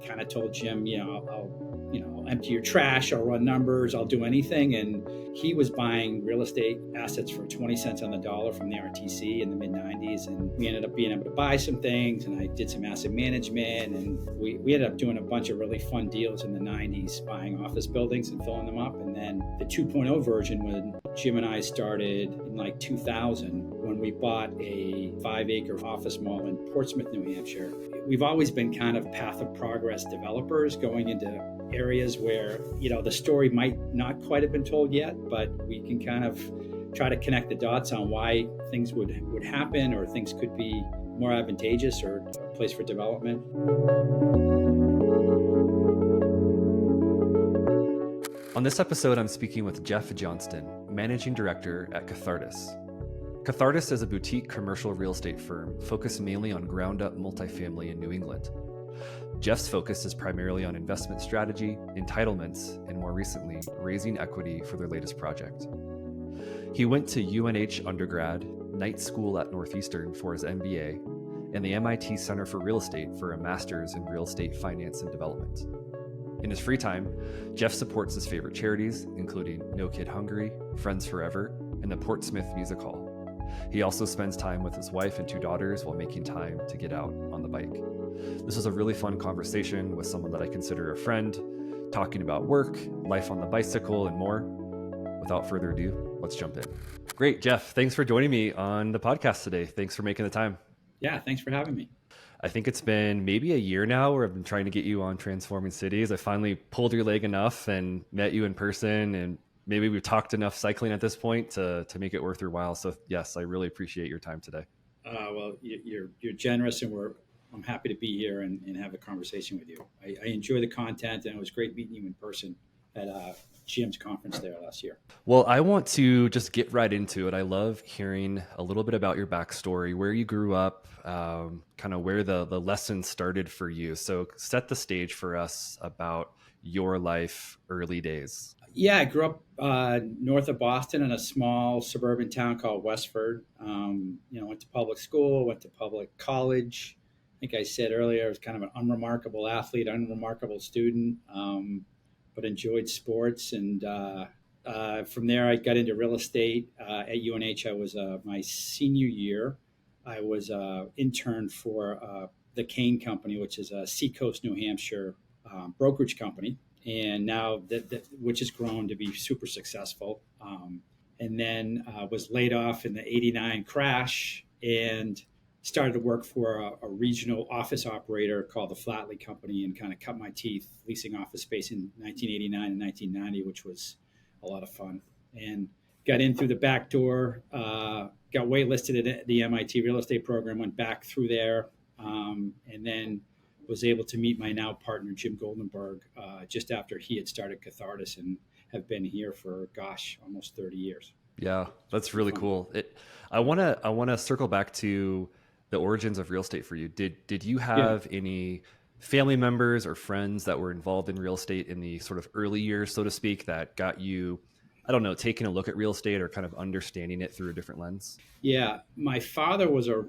kind of told Jim, I'll empty your trash, I'll run numbers, I'll do anything. And he was buying real estate assets for 20 cents on the dollar from the RTC in the mid 90s. And we ended up being able to buy some things, and I did some asset management, and we ended up doing a bunch of really fun deals in the 90s, buying office buildings and filling them up. And then the 2.0 version, when Jim and I started in like 2000, when we bought a 5-acre office mall in Portsmouth, New Hampshire. We've always been kind of path of progress developers, going into areas where, the story might not quite have been told yet, but we can kind of try to connect the dots on why things would happen, or things could be more advantageous, or a place for development. On this episode, I'm speaking with Jeff Johnston, Managing Director at Cathartes. Cathartes is a boutique commercial real estate firm focused mainly on ground-up multifamily in New England. Jeff's focus is primarily on investment strategy, entitlements, and more recently, raising equity for their latest project. He went to UNH undergrad, night school at Northeastern for his MBA, and the MIT Center for Real Estate for a master's in real estate finance and development. In his free time, Jeff supports his favorite charities, including No Kid Hungry, Friends Forever, and the Portsmouth Music Hall. He also spends time with his wife and 2 daughters while making time to get out on the bike. This was a really fun conversation with someone that I consider a friend, talking about work, life on the bicycle, and more. Without further ado, let's jump in. Great, Jeff. Thanks for joining me on the podcast today. Thanks for making the time. Yeah, thanks for having me. I think it's been maybe a year now where I've been trying to get you on Transforming Cities. I finally pulled your leg enough and met you in person, and maybe we've talked enough cycling at this point to make it worth your while. So yes, I really appreciate your time today. Well, you're generous, and I'm happy to be here and have a conversation with you. I enjoy the content, and it was great meeting you in person at Jim's conference there last year. Well, I want to just get right into it. I love hearing a little bit about your backstory, where you grew up, kind of where the lessons started for you. So set the stage for us about your life, early days. Yeah, I grew up north of Boston in a small suburban town called Westford. Went to public school, went to public college. I think I said earlier, I was kind of an unremarkable athlete, unremarkable student, but enjoyed sports. And from there, I got into real estate at UNH. I was my senior year. I was an intern for the Kane Company, which is a Seacoast, New Hampshire brokerage company. And now which has grown to be super successful. And then was laid off in the 89 crash and started to work for a regional office operator called the Flatley Company, and kind of cut my teeth leasing office space in 1989 and 1990, which was a lot of fun. And got in through the back door, got waitlisted at the MIT real estate program, went back through there, and then was able to meet my now partner, Jim Goldenberg, just after he had started Cathartes, and have been here for, almost 30 years. Yeah, that's really cool. I want to circle back to the origins of real estate for you. Did you have any family members or friends that were involved in real estate in the sort of early years, so to speak, that got you, I don't know, taking a look at real estate or kind of understanding it through a different lens? Yeah, my father was a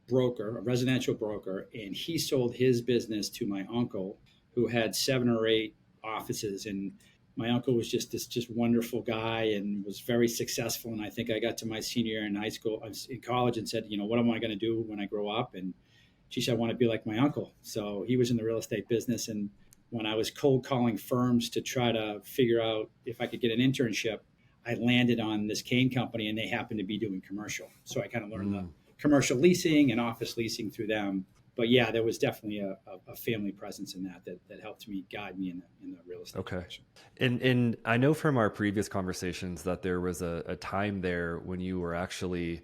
broker, a residential broker, and he sold his business to my uncle, who had 7 or 8 offices. And my uncle was just this wonderful guy and was very successful. And I think I got to my senior year in college, and said, what am I going to do when I grow up? And she said, I want to be like my uncle. So he was in the real estate business. And when I was cold calling firms to try to figure out if I could get an internship, I landed on this Kane Company, and they happened to be doing commercial. So I kind of learned the commercial leasing and office leasing through them. But yeah, there was definitely a family presence in that helped me, guide me in the real estate. Okay. Direction. And I know from our previous conversations that there was a time there when you were actually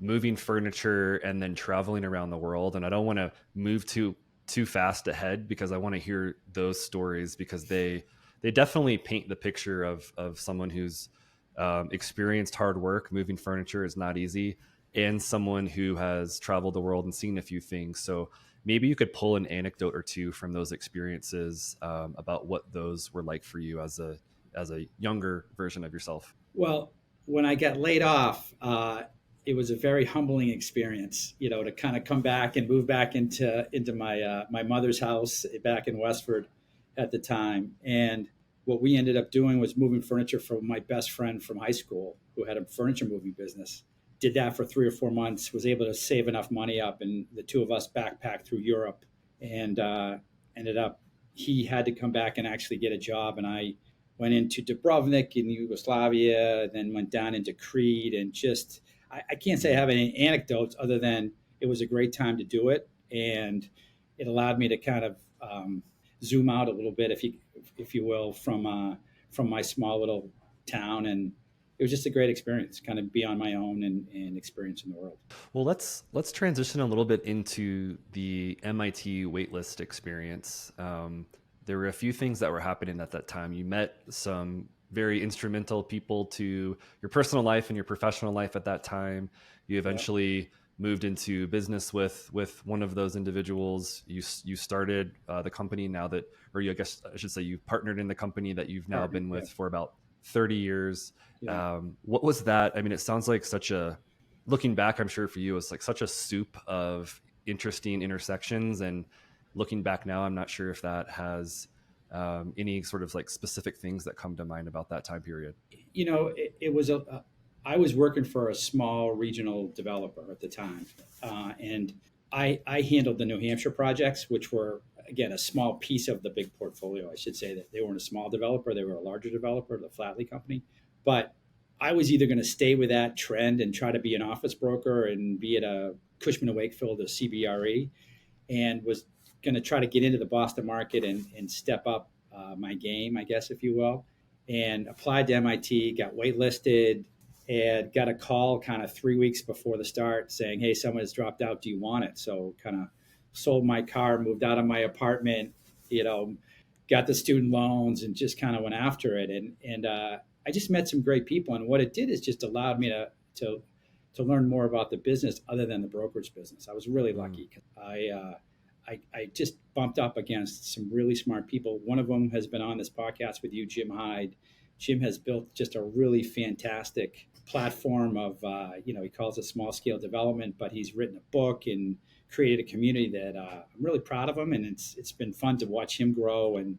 moving furniture and then traveling around the world. And I don't want to move too fast ahead, because I want to hear those stories, because they definitely paint the picture of someone who's experienced hard work. Moving furniture is not easy, and someone who has traveled the world and seen a few things. So maybe you could pull an anecdote or two from those experiences about what those were like for you as a younger version of yourself. Well, when I got laid off, it was a very humbling experience, to kind of come back and move back into my mother's house back in Westford at the time. And what we ended up doing was moving furniture for my best friend from high school who had a furniture moving business. Did that for 3 or 4 months, was able to save enough money up, and the two of us backpacked through Europe, and ended up, he had to come back and actually get a job, and I went into Dubrovnik in Yugoslavia, then went down into Crete, and just, I can't say I have any anecdotes other than it was a great time to do it, and it allowed me to kind of zoom out a little bit, if you will, from my small little town, and it was just a great experience, kind of be on my own and experience in the world. Well, let's transition a little bit into the MIT waitlist experience. There were a few things that were happening at that time. You met some very instrumental people to your personal life and your professional life at that time. You eventually moved into business with one of those individuals. You started the company now that, or I guess I should say, you've partnered in the company that you've now been with for about 30 years. What was that? I mean, it sounds like looking back, I'm sure for you, it's like such a soup of interesting intersections. And looking back now, I'm not sure if that has any sort of like specific things that come to mind about that time period. It was I was working for a small regional developer at the time, and I handled the New Hampshire projects, which were, again, a small piece of the big portfolio. I should say that they weren't a small developer; they were a larger developer, the Flatley company. But I was either going to stay with that trend and try to be an office broker and be at a Cushman & Wakefield, a CBRE, and was going to try to get into the Boston market and step up my game, I guess, if you will, and applied to MIT, got waitlisted, and got a call kind of 3 weeks before the start saying, hey, someone has dropped out. Do you want it? So kind of sold my car, moved out of my apartment, got the student loans, and just kind of went after it. And I just met some great people. And what it did is just allowed me to learn more about the business other than the brokerage business. I was really lucky. I just bumped up against some really smart people. One of them has been on this podcast with you, Jim Hyde. Jim has built just a really fantastic platform of, he calls it small scale development, but he's written a book and created a community that I'm really proud of him. And it's been fun to watch him grow, and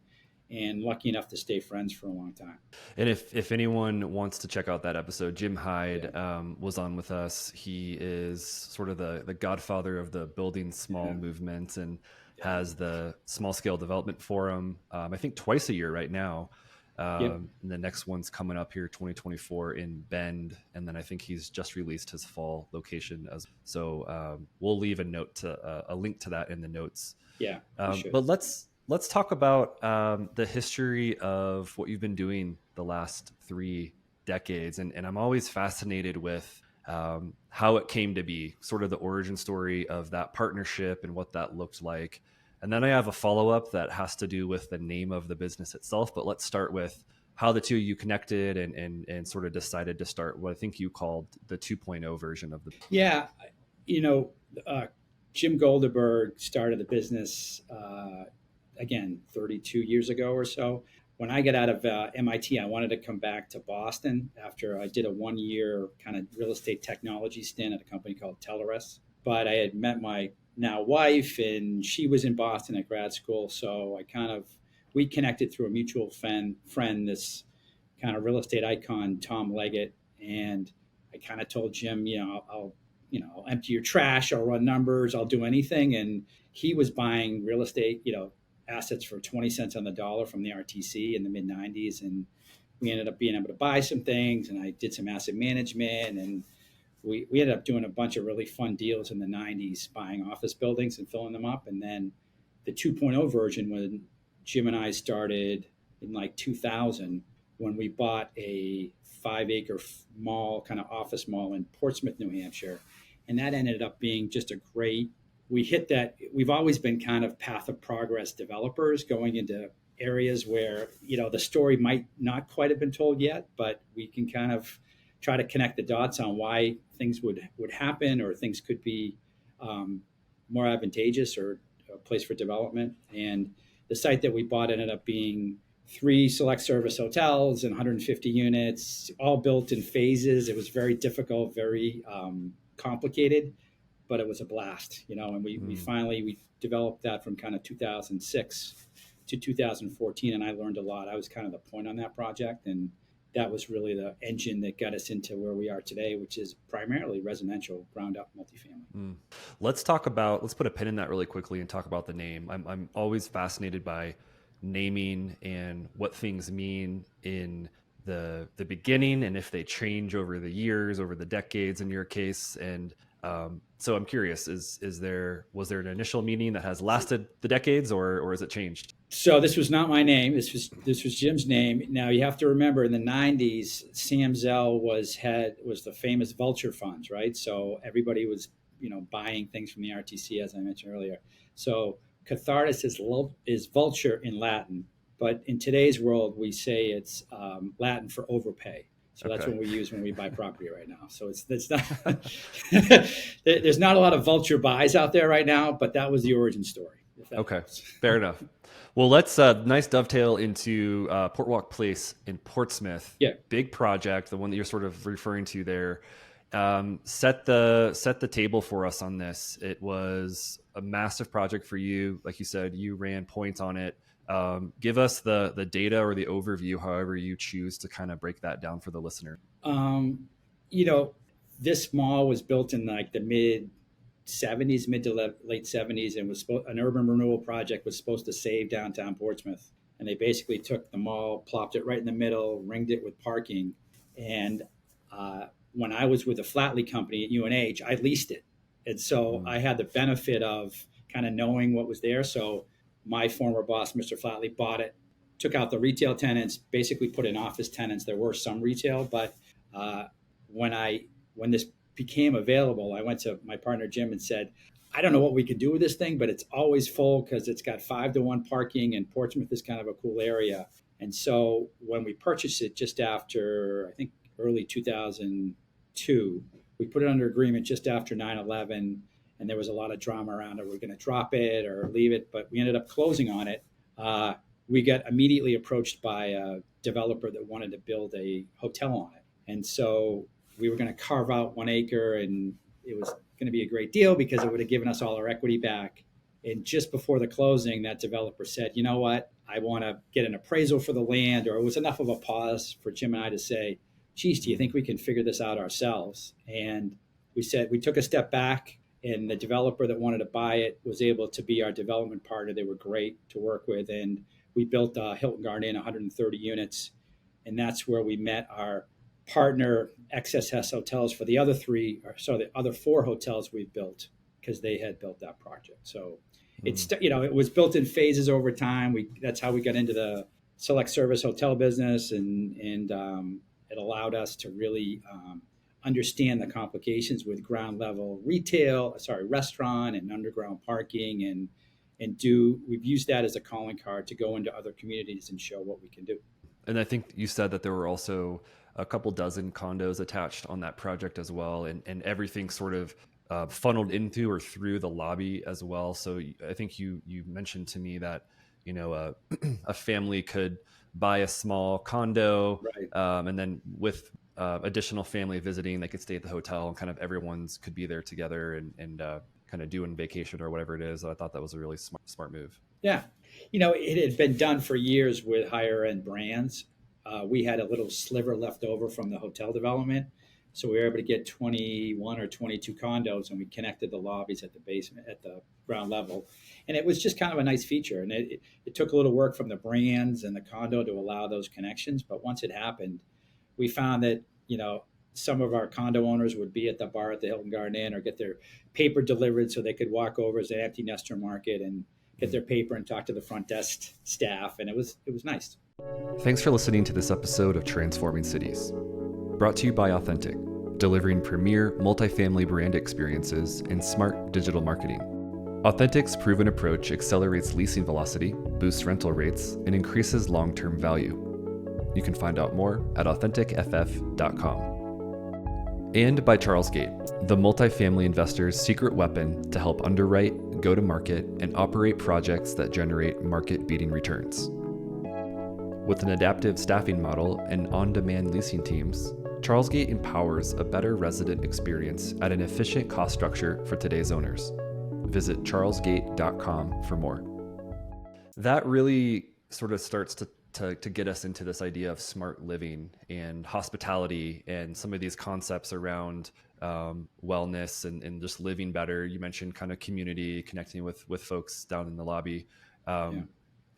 lucky enough to stay friends for a long time. And if anyone wants to check out that episode, Jim Hyde was on with us. He is sort of the godfather of the building small movement, and has the small scale development forum, I think twice a year right now. And the next one's coming up here 2024 in Bend, and then I think he's just released his fall location so we'll leave a link to that in the notes. But let's talk about the history of what you've been doing the last 3 decades, and I'm always fascinated with how it came to be, sort of the origin story of that partnership and what that looked like. And then I have a follow-up that has to do with the name of the business itself. But let's start with how the two of you connected and sort of decided to start what I think you called the 2.0 version of the. Yeah. Jim Goldenberg started the business, again, 32 years ago or so. When I got out of MIT, I wanted to come back to Boston after I did a 1-year kind of real estate technology stint at a company called Cathartes. But I had met my now wife, and she was in Boston at grad school. So we connected through a mutual friend, this kind of real estate icon, Tom Leggett. And I kind of told Jim, I'll empty your trash, I'll run numbers, I'll do anything. And he was buying real estate, assets for 20 cents on the dollar from the RTC in the mid 90s. And we ended up being able to buy some things, and I did some asset management, and we ended up doing a bunch of really fun deals in the 90s, buying office buildings and filling them up. And then the 2.0 version, when Jim and I started in like 2000, when we bought a 5-acre mall, kind of office mall in Portsmouth, New Hampshire. And that ended up being just we hit that. We've always been kind of path of progress developers, going into areas where, the story might not quite have been told yet, but we can kind of try to connect the dots on why things would happen, or things could be more advantageous, or a place for development. And the site that we bought ended up being 3 select service hotels and 150 units, all built in phases. It was very difficult, very complicated, but it was a blast, and we developed that from kind of 2006 to 2014. And I learned a lot. I was kind of the point on that project. And that was really the engine that got us into where we are today, which is primarily residential ground up multifamily. Let's put a pin in that really quickly and talk about the name. I'm always fascinated by naming and what things mean in the beginning, and if they change over the years, over the decades in your case. And so I'm curious, was there an initial meaning that has lasted the decades, or has it changed? So this was not my name. This was Jim's name. Now you have to remember, in the '90s, Sam Zell was the famous vulture funds, right? So everybody was buying things from the RTC, as I mentioned earlier. So Cathartes is vulture in Latin, but in today's world we say it's Latin for overpay. So that's what we use when we buy property right now. So it's not there's not a lot of vulture buys out there right now, but that was the origin story. Okay, fair enough. Well, let's nice dovetail into Portwalk Place in Portsmouth. Yeah, big project, the one that you're sort of referring to there. Set the table for us on this. It was a massive project for you. Like you said, you ran points on it. Give us the data or the overview, however you choose to kind of break that down for the listener. This mall was built in like the mid to late 70s, and was an urban renewal project, was supposed to save downtown Portsmouth. And they basically took the mall, plopped it right in the middle, ringed it with parking. And when I was with the Flatley company at UNH, I leased it. And so I had the benefit of kind of knowing what was there. So my former boss, Mr. Flatley, bought it, took out the retail tenants, basically put in office tenants. There were some retail, but when this became available, I went to my partner Jim and said, I don't know what we could do with this thing, but it's always full because it's got 5-to-1 parking, and Portsmouth is kind of a cool area. And so when we purchased it just after, I think, early 2002, we put it under agreement just after 9/11, and there was a lot of drama around it. We're going to drop it or leave it, but we ended up closing on it. We got immediately approached by a developer that wanted to build a hotel on it. And so we were going to carve out 1 acre, and it was going to be a great deal because it would have given us all our equity back. And just before the closing, that developer said, you know what, I want to get an appraisal for the land. Or it was enough of a pause for Jim and I to say, geez, do you think we can figure this out ourselves? And we took a step back, and the developer that wanted to buy it was able to be our development partner. They were great to work with. And we built Hilton Garden Inn, 130 units. And that's where we met our partner XSS Hotels for the other 4 hotels we've built, because they had built that project. So it was built in phases over time. That's how we got into the select service hotel business, and it allowed us to really understand the complications with ground level restaurant and underground parking, and we've used that as a calling card to go into other communities and show what we can do. And I think you said that there were also a couple dozen condos attached on that project as well, and everything sort of funneled into or through the lobby as well. So I think you mentioned to me that a family could buy a small condo, right. And then with additional family visiting, they could stay at the hotel, and kind of everyone's could be there together and kind of doing vacation or whatever it is. So I thought that was a really smart move. Yeah. It had been done for years with higher end brands. We had a little sliver left over from the hotel development. So we were able to get 21 or 22 condos, and we connected the lobbies at the basement, at the ground level. And it was just kind of a nice feature. And it took a little work from the brands and the condo to allow those connections. But once it happened, we found that, some of our condo owners would be at the bar at the Hilton Garden Inn or get their paper delivered so they could walk over as an empty nester market and get their paper and talk to the front desk staff. And it was nice. Thanks for listening to this episode of Transforming Cities. Brought to you by Authentic, delivering premier multifamily brand experiences and smart digital marketing. Authentic's proven approach accelerates leasing velocity, boosts rental rates, and increases long-term value. You can find out more at AuthenticFF.com. And by Charles Gate, the multifamily investor's secret weapon to help underwrite, go to market, and operate projects that generate market-beating returns. With an adaptive staffing model and on-demand leasing teams, Charlesgate empowers a better resident experience at an efficient cost structure for today's owners. Visit charlesgate.com for more. That really sort of starts to get us into this idea of smart living and hospitality and some of these concepts around wellness and just living better. You mentioned kind of community, connecting with folks down in the lobby.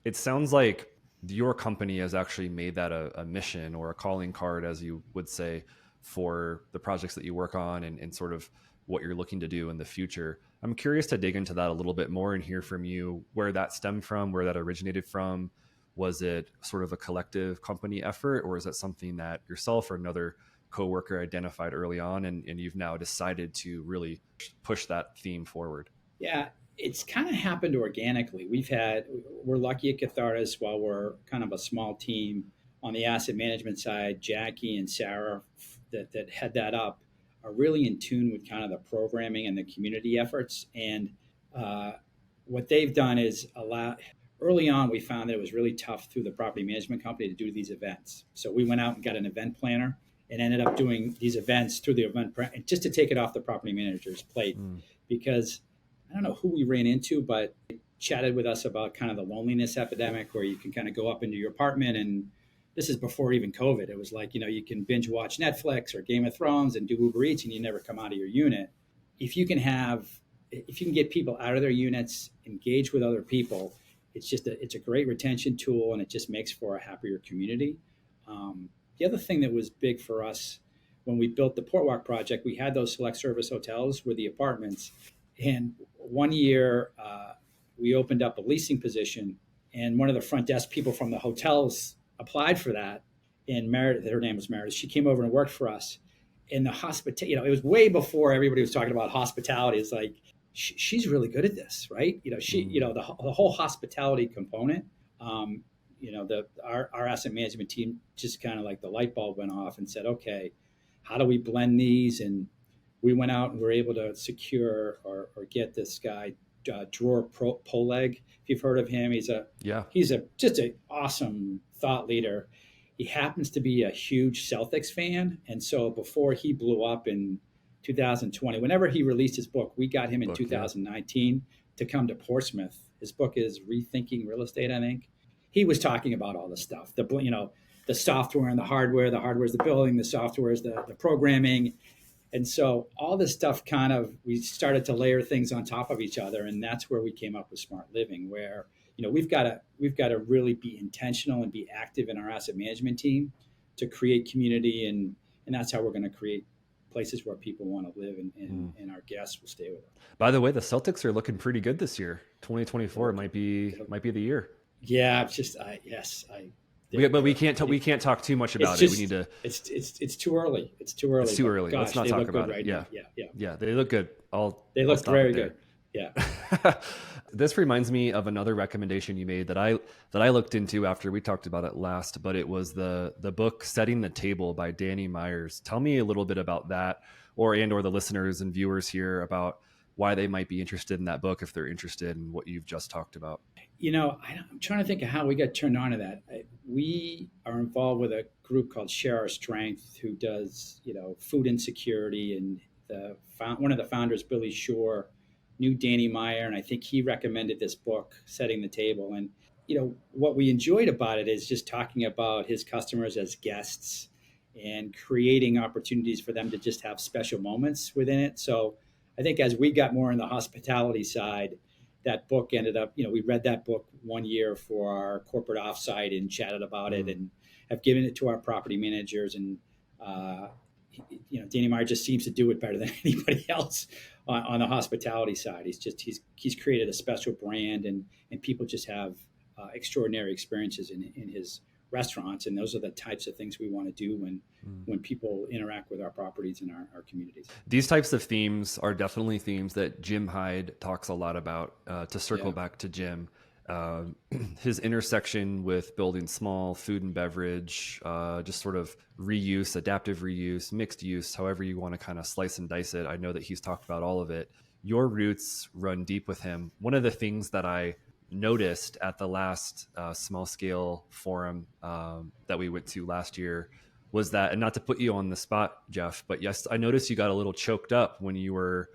It sounds like your company has actually made that a mission or a calling card, as you would say, for the projects that you work on and sort of what you're looking to do in the future. I'm curious to dig into that a little bit more and hear from you where that stemmed from, where that originated from. Was it sort of a collective company effort, or is that something that yourself or another coworker identified early on and you've now decided to really push that theme forward? Yeah, it's kind of happened organically. We're lucky at Cathartes, while we're kind of a small team on the asset management side. Jackie and Sarah that head that up are really in tune with kind of the programming and the community efforts. And what they've done is early on, we found that it was really tough through the property management company to do these events. So we went out and got an event planner and ended up doing these events through the just to take it off the property manager's plate. Because I don't know who we ran into, but they chatted with us about kind of the loneliness epidemic, where you can kind of go up into your apartment, and this is before even COVID. It was like, you can binge watch Netflix or Game of Thrones and do Uber Eats, and you never come out of your unit. If you can get people out of their units, engage with other people, it's a great retention tool, and it just makes for a happier community. The other thing that was big for us when we built the Portwalk project, we had those select service hotels with the apartments. And one year we opened up a leasing position, and one of the front desk people from the hotels applied for that. And Meredith, her name was Meredith, she came over and worked for us. And the hospitality, it was way before everybody was talking about hospitality. It's like, she's really good at this, right? The whole hospitality component. Our asset management team just kind of like the light bulb went off and said, okay, how do we blend these? And we went out and were able to secure or get this guy, Dror Poleg. If you've heard of him, he's just an awesome thought leader. He happens to be a huge Celtics fan. And so before he blew up in 2020, whenever he released his book, we got him in 2019 to come to Portsmouth. His book is Rethinking Real Estate, I think. He was talking about all the stuff, the software and the hardware. The hardware is the building, the software is the programming. And so all this stuff we started to layer things on top of each other. And that's where we came up with Smart Living, where, we've got to really be intentional and be active in our asset management team to create community. And that's how we're going to create places where people want to live and our guests will stay with them. By the way, the Celtics are looking pretty good this year. 2024 might be the year. Yeah, it's just but we can't talk too much about it. We need to. It's too early. It's too early. It's too early. Gosh, let's not talk about it. Right yeah. Yeah. They look good. They look very good. Yeah. This reminds me of another recommendation you made that I looked into after we talked about it last, but it was the book Setting the Table by Danny Myers. Tell me a little bit about that, or the listeners and viewers here about why they might be interested in that book if they're interested in what you've just talked about. I'm trying to think of how we got turned on to that. We are involved with a group called Share Our Strength, who does, food insecurity. And one of the founders, Billy Shore, knew Danny Meyer, and I think he recommended this book, Setting the Table. And, what we enjoyed about it is just talking about his customers as guests and creating opportunities for them to just have special moments within it. So I think as we got more in the hospitality side, that book ended up, we read that book one year for our corporate offsite and chatted about it and have given it to our property managers. And, Danny Meyer just seems to do it better than anybody else on the hospitality side. He's created a special brand, and people just have extraordinary experiences in his restaurants. And those are the types of things we want to do when people interact with our properties and our communities. These types of themes are definitely themes that Jim Hyde talks a lot about. To circle back to Jim, his intersection with building small food and beverage, just sort of reuse, adaptive reuse, mixed use, however you want to kind of slice and dice it. I know that he's talked about all of it. Your roots run deep with him. One of the things that I noticed at the last small scale forum that we went to last year was that, and not to put you on the spot, Jeff, but yes, I noticed you got a little choked up when you were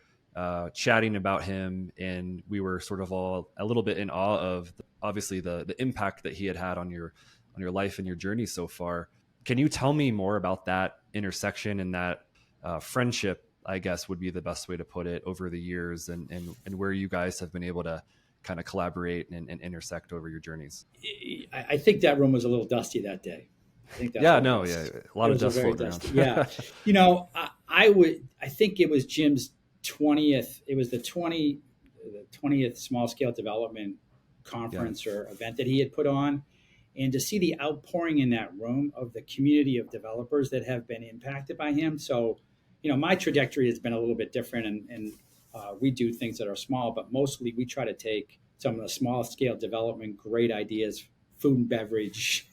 chatting about him, and we were sort of all a little bit in awe of obviously the impact that he had on your life and your journey so far. Can you tell me more about that intersection and that friendship, I guess would be the best way to put it, over the years, and where you guys have been able to kind of collaborate and intersect over your journeings? I think that room was a little dusty that day. I think that's Yeah, what it no, was. yeah, a lot It of was a dust very floating dusty. around. Yeah, I think it was Jim's 20th. It was the 20th small scale development Yeah. conference or event that he had put on, and to see the outpouring in that room of the community of developers that have been impacted by him. So, my trajectory has been a little bit different, and we do things that are small, but mostly we try to take some of the small scale development, great ideas, food and beverage,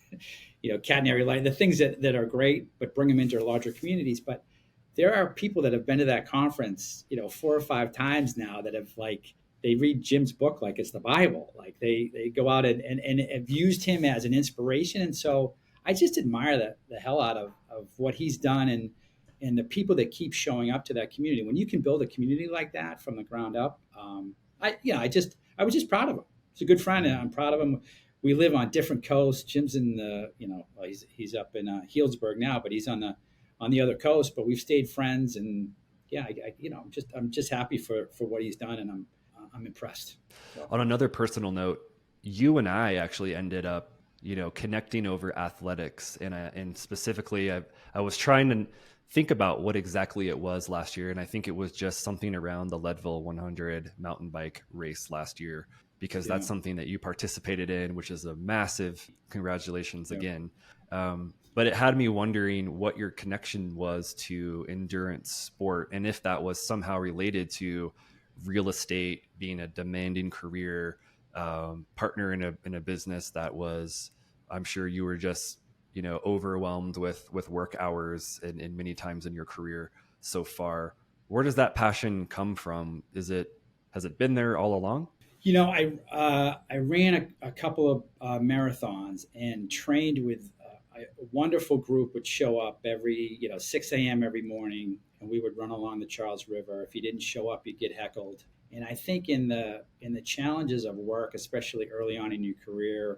catenary light, the things that are great, but bring them into larger communities. But there are people that have been to that conference, 4 or 5 times now, that have they read Jim's book like it's the Bible. Like they go out and have used him as an inspiration. And so I just admire the hell out of what he's done, and the people that keep showing up to that community. When you can build a community like that from the ground up, I was just proud of him. He's a good friend, and I'm proud of him. We live on different coasts. Jim's in the, well, he's up in Healdsburg now, but he's on the other coast. But we've stayed friends, and yeah, I'm just happy for what he's done, and I'm impressed. So. On another personal note, you and I actually ended up, connecting over athletics, and specifically, I was trying to think about what exactly it was last year, and I think it was just something around the Leadville 100 mountain bike race last year, because that's something that you participated in, which is a massive congratulations again. But it had me wondering what your connection was to endurance sport, and if that was somehow related to real estate being a demanding career, partner in a business that was, I'm sure you were just, overwhelmed with work hours and many times in your career so far. Where does that passion come from? Has it been there all along? I ran a couple of marathons and trained with a wonderful group. Would show up every 6 a.m. every morning, and we would run along the Charles River. If you didn't show up, you'd get heckled. And I think in the challenges of work, especially early on in your career,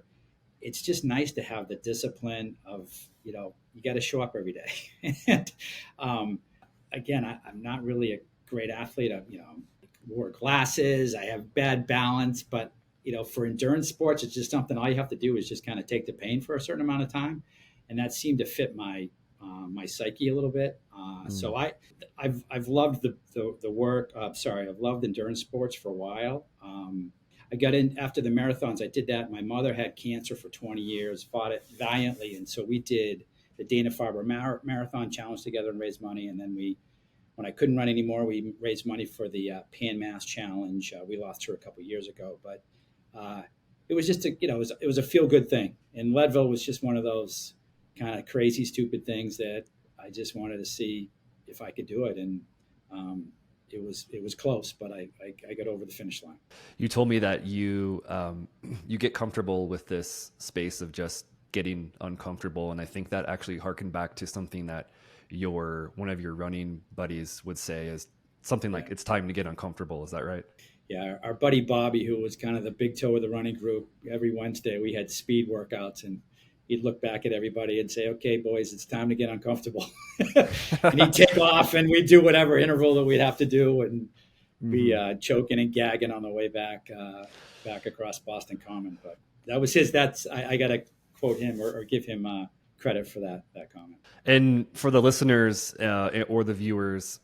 it's just nice to have the discipline of you got to show up every day. And again, I'm not really a great athlete. I wore glasses. I have bad balance, but for endurance sports, it's just something all you have to do is just kind of take the pain for a certain amount of time, and that seemed to fit my psyche a little bit. So I've loved the work. I've loved endurance sports for a while. I got in after the marathons. I did that. My mother had cancer for 20 years, fought it valiantly, and so we did the Dana-Farber Marathon Challenge together and raised money. And then when I couldn't run anymore, we raised money for the Pan Mass Challenge. We lost her a couple of years ago, but it was just it was a feel good thing. And Leadville was just one of those kind of crazy, stupid things that I just wanted to see if I could do it. And it was close, but I got over the finish line. You told me that you get comfortable with this space of just getting uncomfortable, and I think that actually harkened back to something that one of your running buddies would say, is something like, it's time to get uncomfortable. Is that right? Yeah, our buddy Bobby, who was kind of the big toe of the running group, every Wednesday we had speed workouts, and he'd look back at everybody and say, "Okay, boys, it's time to get uncomfortable." And he'd take off, and we'd do whatever interval that we'd have to do, and be choking and gagging on the way back across Boston Common. But that was his. I got to quote him or give him credit for that comment. And for the listeners or the viewers,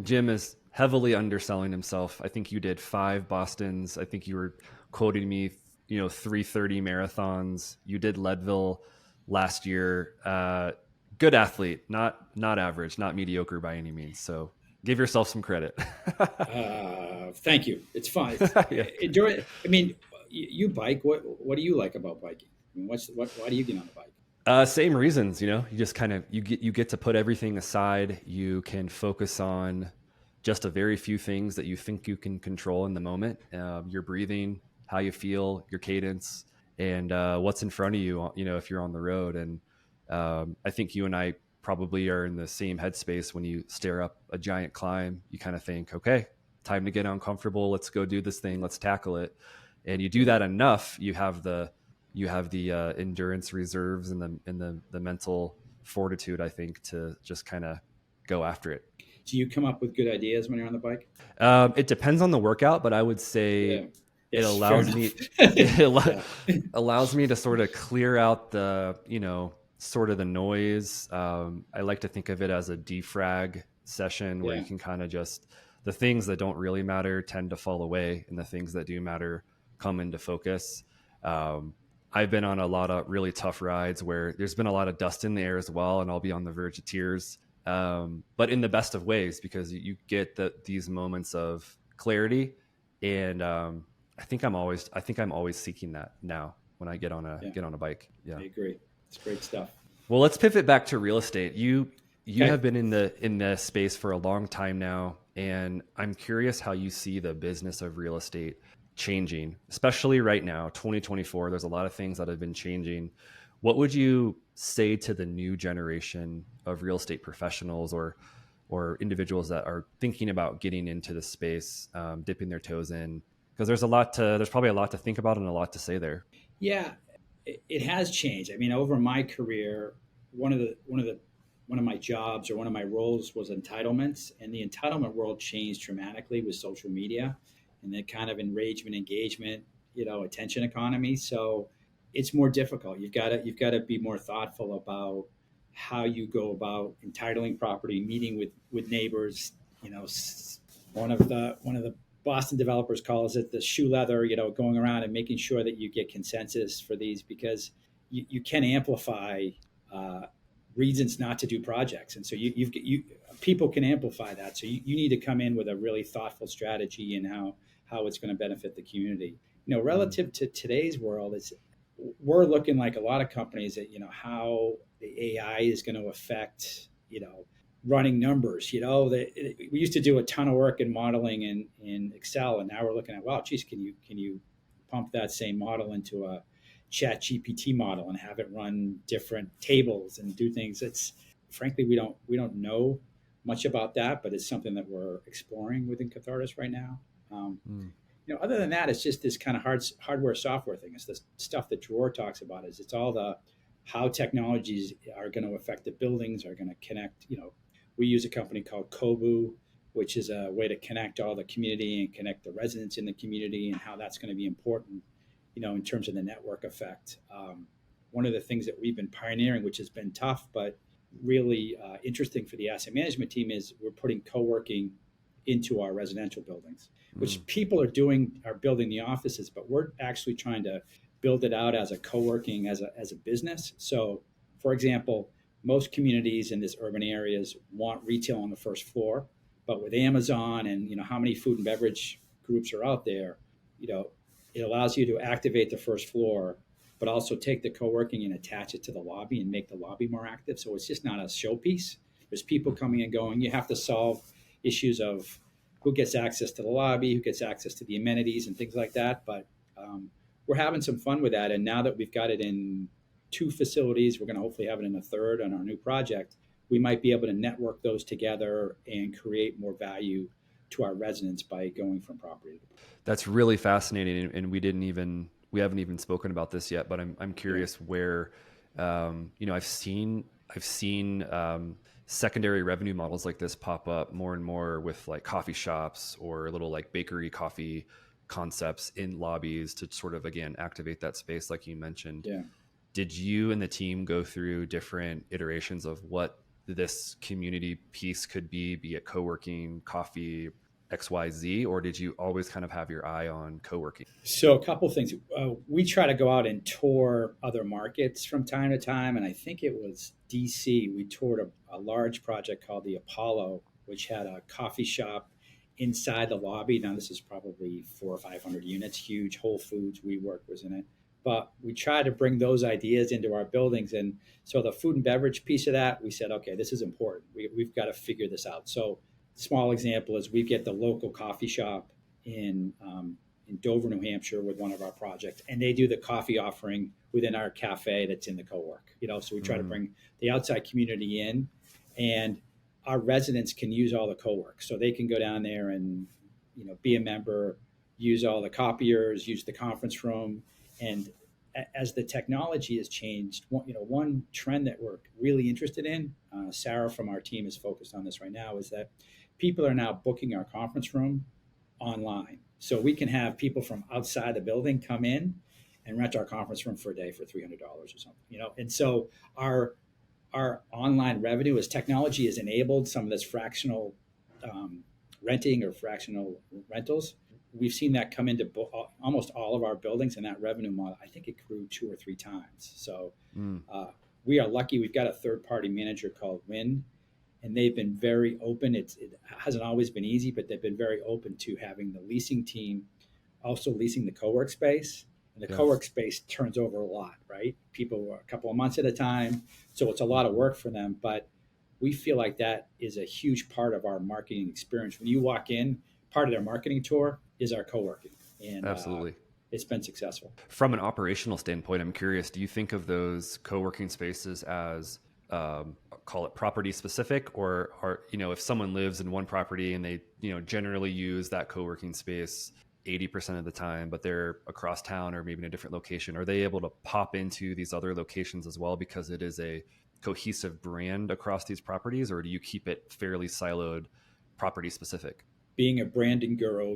Jim is heavily underselling himself. I think you did 5 Bostons. I think you were quoting me, 3:30 marathons. You did Leadville last year. Good athlete, not average, not mediocre by any means. So give yourself some credit. Thank you. It's fun. Yeah. You bike. What do you like about biking? I mean, why do you get on the bike? Same reasons, you just kind of, you get to put everything aside. You can focus on just a very few things that you think you can control in the moment. Your breathing, how you feel, your cadence, and what's in front of you, if you're on the road. And I think you and I probably are in the same headspace. When you stare up a giant climb, you kind of think, okay, time to get uncomfortable. Let's go do this thing. Let's tackle it. And you do that enough, you have the endurance reserves and the mental fortitude, I think, to just kind of go after it. Do you come up with good ideas when you're on the bike? It depends on the workout, but I would say Yeah. it Yes, fair allows enough. me Yeah. allows me to sort of clear out the sort of the noise. I like to think of it as a defrag session where you Yeah. can kind of just, the things that don't really matter tend to fall away, and the things that do matter come into focus. I've been on a lot of really tough rides where there's been a lot of dust in the air as well, and I'll be on the verge of tears, but in the best of ways, because you get these moments of clarity. And I think I'm always seeking that now when I get on a bike. Yeah. I agree. It's great stuff. Well, let's pivot back to real estate. You Okay. have been in the space for a long time now, and I'm curious how you see the business of real estate changing, especially right now, 2024. There's a lot of things that have been changing. What would you say to the new generation of real estate professionals or individuals that are thinking about getting into the space, dipping their toes in? Because there's probably a lot to think about and a lot to say there. Yeah, it has changed. I mean, over my career, one of my jobs or one of my roles was entitlements, and the entitlement world changed dramatically with social media and the kind of enragement, engagement, attention economy. So it's more difficult. You've got to be more thoughtful about how you go about entitling property, meeting with neighbors. One of the Boston developers calls it the shoe leather, going around and making sure that you get consensus for these, because you can amplify uh, reasons not to do projects. And so people can amplify that. So you need to come in with a really thoughtful strategy and how it's going to benefit the community. Relative to today's world, we're looking like a lot of companies that, how the AI is going to affect, running numbers. We used to do a ton of work in modeling in Excel, and now we're looking at, wow, geez, can you pump that same model into a chat GPT model and have it run different tables and do things? It's frankly, we don't know much about that, but it's something that we're exploring within Cathartes right now. Mm. Other than that, it's just this kind of hardware software thing. It's the stuff that Dror talks about. It's all the how technologies are going to affect the buildings, are going to connect. We use a company called Kobu, which is a way to connect all the community and connect the residents in the community, and how that's going to be important, in terms of the network effect. One of the things that we've been pioneering, which has been tough but really interesting for the asset management team, is we're putting co-working into our residential buildings, which people are building the offices, but we're actually trying to build it out as a co-working, as a business. So, for example, most communities in these urban areas want retail on the first floor, but with Amazon and how many food and beverage groups are out there, it allows you to activate the first floor, but also take the co-working and attach it to the lobby and make the lobby more active. So it's just not a showpiece. There's people coming and going. You have to solve issues of who gets access to the lobby, who gets access to the amenities and things like that. But we're having some fun with that. And now that we've got it in 2 facilities, we're going to hopefully have it in a 3rd on our new project. We might be able to network those together and create more value to our residents by going from property to property. That's really fascinating, and we haven't even spoken about this yet. But I'm curious where, I've seen secondary revenue models like this pop up more and more with like coffee shops or little like bakery coffee concepts in lobbies to sort of, again, activate that space like you mentioned. Yeah. Did you and the team go through different iterations of what this community piece could be it co-working, coffee, XYZ, or did you always kind of have your eye on co-working? So a couple of things. We try to go out and tour other markets from time to time. And I think it was DC. We toured a large project called the Apollo, which had a coffee shop inside the lobby. Now, this is probably 400 or 500 units, huge. Whole Foods, WeWork was in it. But we try to bring those ideas into our buildings. And so the food and beverage piece of that, we said, okay, this is important. We've got to figure this out. So small example is we get the local coffee shop in in Dover, New Hampshire with one of our projects, and they do the coffee offering within our cafe that's in the co-work. So we try to bring the outside community in, and our residents can use all the co-work. So they can go down there and, be a member, use all the copiers, use the conference room. And as the technology has changed, one trend that we're really interested in, Sarah from our team is focused on this right now, is that people are now booking our conference room online. So we can have people from outside the building come in and rent our conference room for a day for $300 or something, And so our online revenue, as technology has enabled some of this fractional renting or fractional rentals, we've seen that come into almost all of our buildings, and that revenue model, I think it grew 2 or 3 times. So we are lucky. We've got a third-party manager called Win, and they've been very open. It hasn't always been easy, but they've been very open to having the leasing team also leasing the co-work space. And the co-work space turns over a lot, right? People a couple of months at a time. So it's a lot of work for them, but we feel like that is a huge part of our marketing experience. When you walk in, part of their marketing tour is our co-working. And absolutely. It's been successful. From an operational standpoint, I'm curious, do you think of those co-working spaces as call it property specific, or if someone lives in one property and they generally use that co-working space 80% of the time, but they're across town or maybe in a different location, are they able to pop into these other locations as well because it is a cohesive brand across these properties, or do you keep it fairly siloed, property specific? Being a branding guru,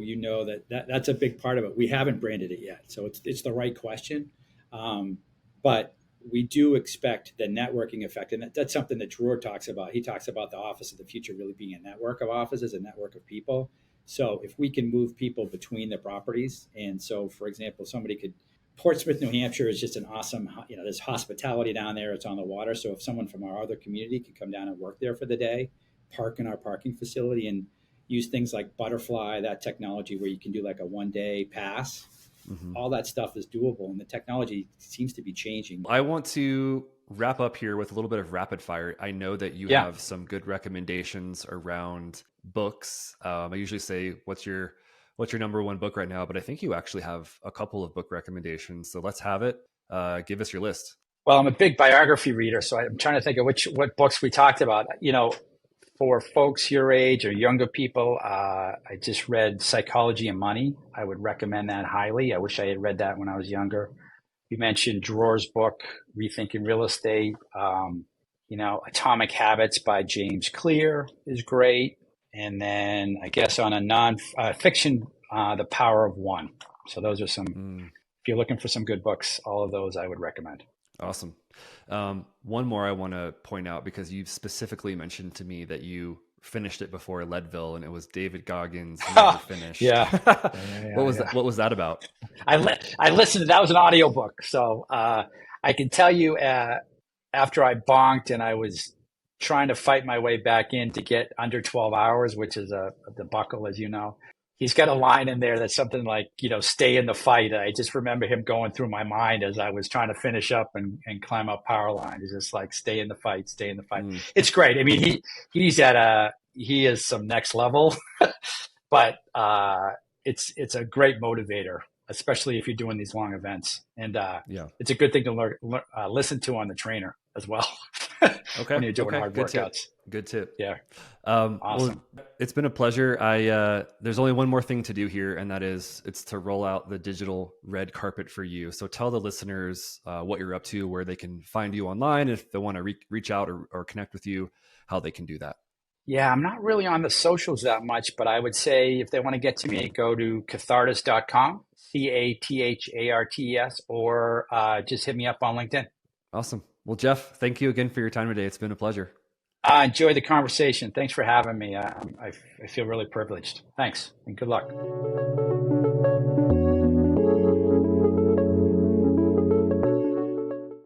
that's a big part of it. We haven't branded it yet, so it's the right question, but we do expect the networking effect, and that's something that Dror talks about. He talks about the office of the future really being a network of offices, a network of people. So if we can move people between the properties, and so, for example, Portsmouth, New Hampshire is just an awesome, there's hospitality down there. It's on the water. So if someone from our other community could come down and work there for the day, park in our parking facility and use things like Butterfly, that technology where you can do like a 1-day pass, all that stuff is doable. And the technology seems to be changing. I want to wrap up here with a little bit of rapid fire. I know that you have some good recommendations around books. I usually say, what's your number one book right now? But I think you actually have a couple of book recommendations. So let's have it. Give us your list. Well, I'm a big biography reader, so I'm trying to think of what books we talked about. For folks your age or younger people, I just read Psychology and Money. I would recommend that highly. I wish I had read that when I was younger. You mentioned Dror's book, Rethinking Real Estate. Atomic Habits by James Clear is great. And then I guess on a non-fiction, The Power of One. So those are some, if you're looking for some good books, all of those I would recommend. Awesome. One more I want to point out, because you've specifically mentioned to me that you finished it before Leadville, and it was David Goggins' Never Finished. What was that about? I listened to that. Was an audiobook. So I can tell you after I bonked and I was trying to fight my way back in to get under 12 hours, which is a debacle, as you know. He's got a line in there that's something like, stay in the fight. I just remember him going through my mind as I was trying to finish up and climb up power line. He's just like, stay in the fight, stay in the fight. It's great. I mean, he is some next level, but it's a great motivator, especially if you're doing these long events. And it's a good thing to listen to on the trainer as well. Okay. When you're doing hard Good workouts. Tip. Good tip. Yeah. Awesome. Well, it's been a pleasure. There's only one more thing to do here, and it's to roll out the digital red carpet for you. So tell the listeners what you're up to, where they can find you online, if they want to reach out or connect with you, how they can do that. Yeah, I'm not really on the socials that much, but I would say if they want to get to me, go to cathartes.com, CATHARTES, or just hit me up on LinkedIn. Awesome. Well, Jeff, thank you again for your time today. It's been a pleasure. I enjoyed the conversation. Thanks for having me. I feel really privileged. Thanks, and good luck.